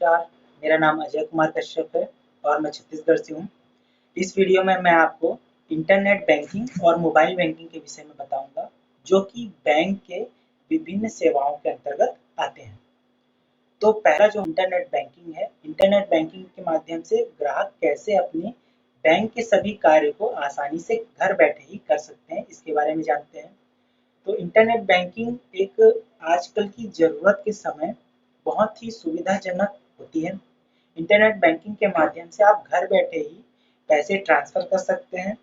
नमस्कार, मेरा नाम अजय कुमार कश्यप है और मैं छत्तीसगढ़ से हूँ। इस वीडियो में मैं आपको इंटरनेट बैंकिंग और मोबाइल बैंकिंग के विषय में बताऊँगा, जो कि बैंक के विभिन्न सेवाओं के अंतर्गत आते हैं। तो पहला जो इंटरनेट बैंकिंग है, इंटरनेट बैंकिंग के माध्यम से ग्राहक कैसे अपने बैंक के सभी कार्य को आसानी से घर बैठे ही कर सकते हैं, इसके बारे में जानते हैं। तो इंटरनेट बैंकिंग एक आजकल की ज़रूरत के समय बहुत ही सुविधाजनक होती है। इंटरनेट बैंकिंग के माध्यम से आप घर बैठे ही पैसे ट्रांसफ़र कर सकते हैं,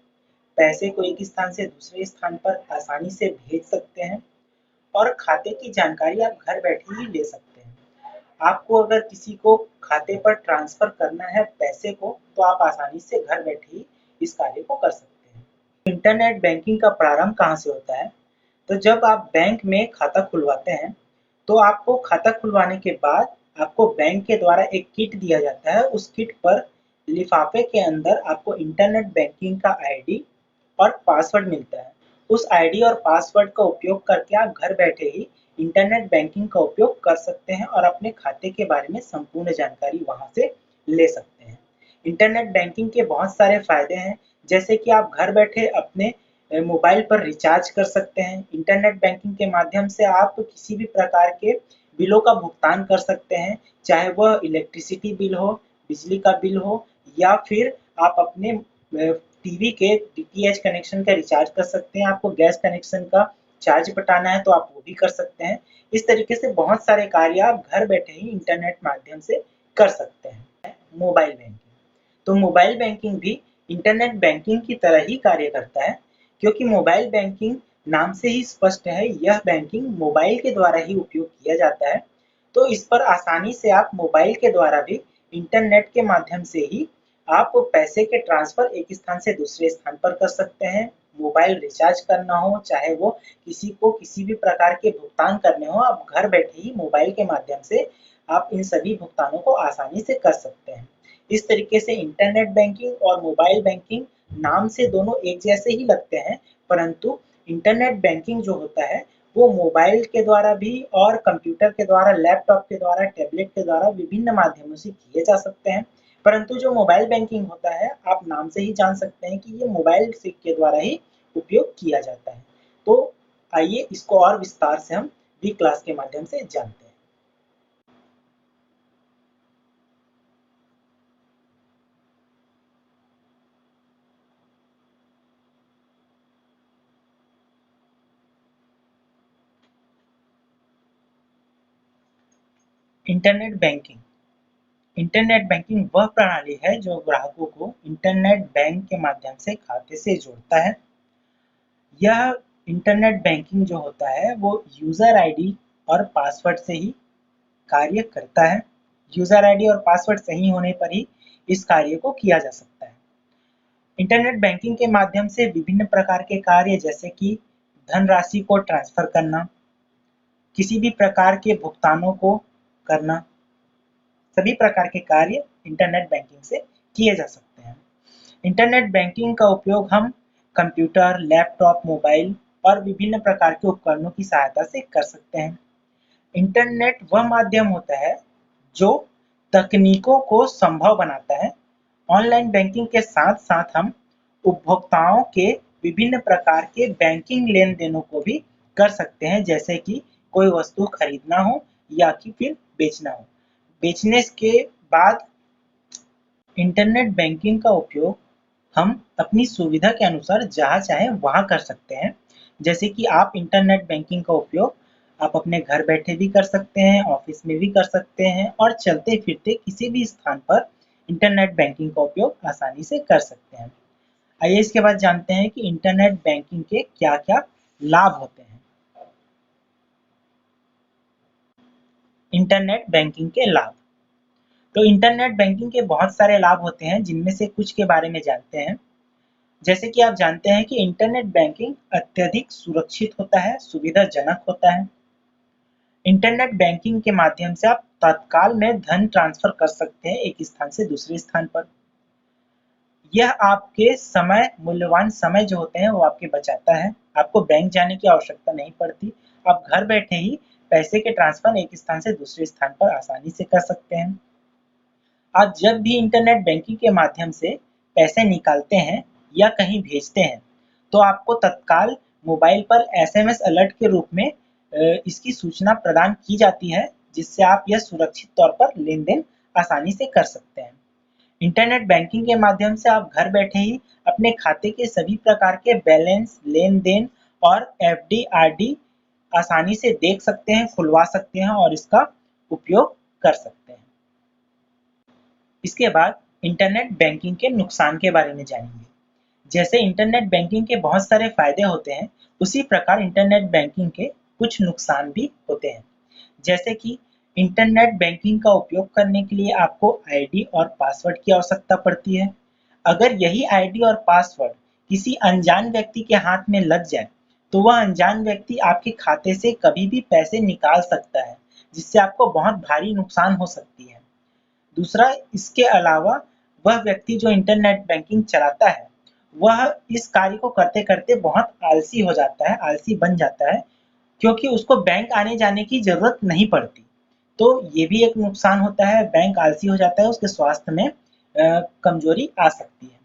पैसे को एक स्थान से दूसरे स्थान पर आसानी से भेज सकते हैं और खाते की जानकारी आप घर बैठे ही ले सकते हैं। आपको अगर किसी को खाते पर ट्रांसफ़र करना है पैसे को, तो आप आसानी से घर बैठे ही इस कार्य को कर सकते हैं। इंटरनेट बैंकिंग का प्रारंभ कहाँ से होता है? तो जब आप बैंक में खाता खुलवाते हैं, तो आपको खाता खुलवाने के बाद आपको बैंक के द्वारा एक किट दिया जाता है। उस किट पर लिफाफे के अंदर आपको इंटरनेट बैंकिंग का आईडी और पासवर्ड मिलता है। उस आईडी और पासवर्ड का उपयोग करके आप घर बैठे ही इंटरनेट बैंकिंग का उपयोग कर सकते हैं और अपने खाते के बारे में संपूर्ण जानकारी वहाँ से ले सकते हैं। इंटरनेट बैंकिंग के बहुत सारे फ़ायदे हैं, जैसे कि आप घर बैठे अपने मोबाइल पर रिचार्ज कर सकते हैं। इंटरनेट बैंकिंग के माध्यम से आप किसी भी प्रकार के बिलों का भुगतान कर सकते हैं, चाहे वह इलेक्ट्रिसिटी बिल हो, बिजली का बिल हो या फिर आप अपने टीवी के डीटीएच कनेक्शन का रिचार्ज कर सकते हैं। आपको गैस कनेक्शन का चार्ज पटाना है तो आप वो भी कर सकते हैं। इस तरीके से बहुत सारे कार्य आप घर बैठे ही इंटरनेट माध्यम से कर सकते हैं। मोबाइल बैंकिंग, तो मोबाइल बैंकिंग भी इंटरनेट बैंकिंग की तरह ही कार्य करता है, क्योंकि मोबाइल बैंकिंग नाम से ही स्पष्ट है, यह बैंकिंग मोबाइल के द्वारा ही उपयोग किया जाता है। तो इस पर आसानी से आप मोबाइल के द्वारा भी इंटरनेट के माध्यम से ही आप पैसे के ट्रांसफ़र एक स्थान से दूसरे स्थान पर कर सकते हैं। मोबाइल रिचार्ज करना हो, चाहे वो किसी को किसी भी प्रकार के भुगतान करने हो, आप घर बैठे ही मोबाइल के माध्यम से आप इन सभी भुगतानों को आसानी से कर सकते हैं। इस तरीके से इंटरनेट बैंकिंग और मोबाइल बैंकिंग नाम से दोनों एक जैसे ही लगते हैं, परंतु इंटरनेट बैंकिंग जो होता है, वो मोबाइल के द्वारा भी और कंप्यूटर के द्वारा, लैपटॉप के द्वारा, टैबलेट के द्वारा विभिन्न माध्यमों से किए जा सकते हैं। परंतु जो मोबाइल बैंकिंग होता है, आप नाम से ही जान सकते हैं कि ये मोबाइल से के द्वारा ही उपयोग किया जाता है। तो आइए इसको और विस्तार से हम वी क्लास के माध्यम से जानते हैं। इंटरनेट बैंकिंग, इंटरनेट बैंकिंग वह प्रणाली है जो ग्राहकों को इंटरनेट बैंक के माध्यम से खाते से जोड़ता है। यह इंटरनेट बैंकिंग जो होता है वो यूज़र आईडी और पासवर्ड से ही कार्य करता है। यूज़र आईडी और पासवर्ड सही होने पर ही इस कार्य को किया जा सकता है। इंटरनेट बैंकिंग के माध्यम से विभिन्न प्रकार के कार्य, जैसे कि धनराशि को ट्रांसफ़र करना, किसी भी प्रकार के भुगतानों को करना, सभी प्रकार के कार्य इंटरनेट बैंकिंग से किए जा सकते हैं। इंटरनेट बैंकिंग का उपयोग हम कंप्यूटर, लैपटॉप, मोबाइल और विभिन्न प्रकार के उपकरणों की सहायता से कर सकते हैं। इंटरनेट वह माध्यम होता है जो तकनीकों को संभव बनाता है। ऑनलाइन बैंकिंग के साथ-साथ हम उपभोक्ताओं के विभिन्न प्रकार के बैंकिंग लेन-देनों को भी कर सकते हैं, जैसे कि कोई वस्तु खरीदना हो या कि फिर बेचना हो। बेचने के बाद इंटरनेट बैंकिंग का उपयोग हम अपनी सुविधा के अनुसार जहाँ चाहें वहाँ कर सकते हैं। जैसे कि आप इंटरनेट बैंकिंग का उपयोग आप अपने घर बैठे भी कर सकते हैं, ऑफ़िस में भी कर सकते हैं और चलते-फिरते किसी भी स्थान पर इंटरनेट बैंकिंग का उपयोग आसानी से कर सकते हैं। आइए इसके बाद जानते हैं कि इंटरनेट बैंकिंग के क्या-क्या लाभ होते हैं। इंटरनेट बैंकिंग के लाभ। तो इंटरनेट बैंकिंग के बहुत सारे लाभ होते हैं, जिनमें से कुछ के बारे में जानते हैं। जैसे कि आप जानते हैं कि इंटरनेट बैंकिंग अत्यधिक सुरक्षित होता है, सुविधाजनक होता है। इंटरनेट बैंकिंग के माध्यम से आप तत्काल में धन ट्रांसफ़र कर सकते हैं एक स्थान से दूसरे स्थान पर। यह आपके समय, मूल्यवान समय जो होते हैं वो आपके बचाता है। आपको बैंक जाने की आवश्यकता नहीं पड़ती। आप घर बैठे ही पैसे के ट्रांसफ़र एक स्थान से दूसरे स्थान पर आसानी से कर सकते हैं। आप जब भी इंटरनेट बैंकिंग के माध्यम से पैसे निकालते हैं या कहीं भेजते हैं, तो आपको तत्काल मोबाइल पर एसएमएस अलर्ट के रूप में इसकी सूचना प्रदान की जाती है, जिससे आप यह सुरक्षित तौर पर लेन-देन आसानी से कर सकते हैं। इंटरनेट बैंकिंग के माध्यम से आप घर बैठे ही अपने खाते के सभी प्रकार के बैलेंस, लेन-देन और एफडी, आरडी आसानी से देख सकते हैं, खुलवा सकते हैं और इसका उपयोग कर सकते हैं। इसके बाद इंटरनेट बैंकिंग के नुकसान के बारे में जानेंगे। जैसे इंटरनेट बैंकिंग के बहुत सारे फायदे होते हैं, उसी प्रकार इंटरनेट बैंकिंग के कुछ नुकसान भी होते हैं। जैसे कि इंटरनेट बैंकिंग का उपयोग करने के लिए आपको आईडी और पासवर्ड की आवश्यकता पड़ती है। अगर यही आईडी और पासवर्ड किसी अनजान व्यक्ति के हाथ में लग जाए, तो वह अनजान व्यक्ति आपके खाते से कभी भी पैसे निकाल सकता है, जिससे आपको बहुत भारी नुकसान हो सकती है। दूसरा, इसके अलावा वह व्यक्ति जो इंटरनेट बैंकिंग चलाता है, वह इस कार्य को करते-करते बहुत आलसी हो जाता है, आलसी बन जाता है, क्योंकि उसको बैंक आने-जाने की ज़रूरत नहीं पड़ती। तो ये भी एक नुकसान होता है, बैंक आलसी हो जाता है, उसके स्वास्थ्य में कमज़ोरी आ सकती है।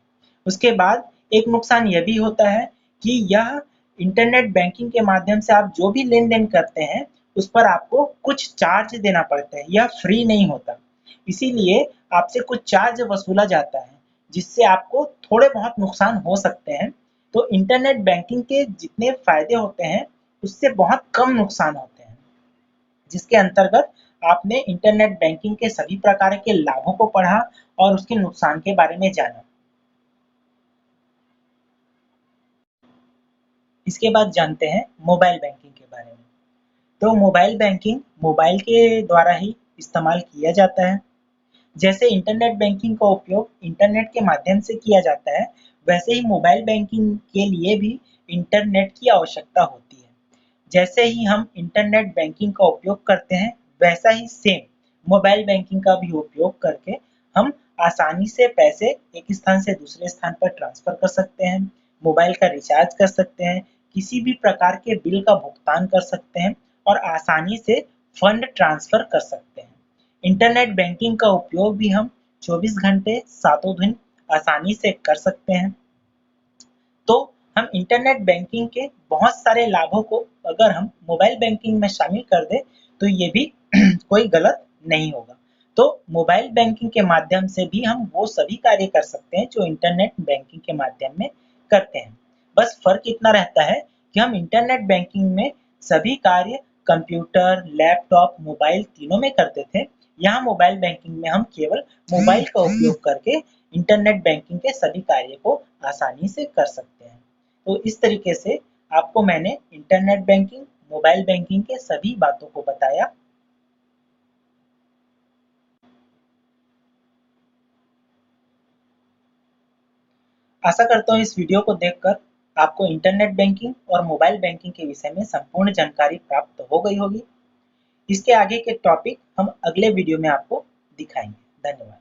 उसके बाद एक नुकसान ये भी होता है कि यह इंटरनेट बैंकिंग के माध्यम से आप जो भी लेन-देन करते हैं, उस पर आपको कुछ चार्ज देना पड़ता है, यह फ्री नहीं होता। इसीलिए आपसे कुछ चार्ज वसूला जाता है, जिससे आपको थोड़े बहुत नुकसान हो सकते हैं। तो इंटरनेट बैंकिंग के जितने फ़ायदे होते हैं, उससे बहुत कम नुकसान होते हैं, जिसके अंतर्गत आपने इंटरनेट बैंकिंग के सभी प्रकार के लाभों को पढ़ा और उसके नुकसान के बारे में जाना। इसके बाद जानते हैं मोबाइल बैंकिंग के बारे में। तो मोबाइल बैंकिंग मोबाइल के द्वारा ही इस्तेमाल किया जाता है। जैसे इंटरनेट बैंकिंग का उपयोग इंटरनेट के माध्यम से किया जाता है, वैसे ही मोबाइल बैंकिंग के लिए भी इंटरनेट की आवश्यकता होती है। जैसे ही हम इंटरनेट बैंकिंग का उपयोग करते हैं, वैसा ही सेम मोबाइल बैंकिंग का भी उपयोग करके हम आसानी से पैसे एक स्थान से दूसरे स्थान पर ट्रांसफ़र कर सकते हैं, मोबाइल का रिचार्ज कर सकते हैं, किसी भी प्रकार के बिल का भुगतान कर सकते हैं और आसानी से फंड ट्रांसफ़र कर सकते हैं। इंटरनेट बैंकिंग का उपयोग भी हम 24 घंटे सातों दिन आसानी से कर सकते हैं। तो हम इंटरनेट बैंकिंग के बहुत सारे लाभों को अगर हम मोबाइल बैंकिंग में शामिल कर दें, तो ये भी कोई गलत नहीं होगा। तो मोबाइल बैंकिंग के माध्यम से भी हम वो सभी कार्य कर सकते हैं जो इंटरनेट बैंकिंग के माध्यम में करते हैं। बस फ़र्क इतना रहता है कि हम इंटरनेट बैंकिंग में सभी कार्य कंप्यूटर, लैपटॉप, मोबाइल तीनों में करते थे। यहाँ मोबाइल बैंकिंग में हम केवल मोबाइल का उपयोग करके इंटरनेट बैंकिंग के सभी कार्य को आसानी से कर सकते हैं। तो इस तरीके से आपको मैंने इंटरनेट बैंकिंग, मोबाइल बैंकिंग के सभी बातों को बताया। आशा करता हूँ इस वीडियो को देखकर आपको इंटरनेट बैंकिंग और मोबाइल बैंकिंग के विषय में संपूर्ण जानकारी प्राप्त हो गई होगी। इसके आगे के टॉपिक हम अगले वीडियो में आपको दिखाएंगे। धन्यवाद।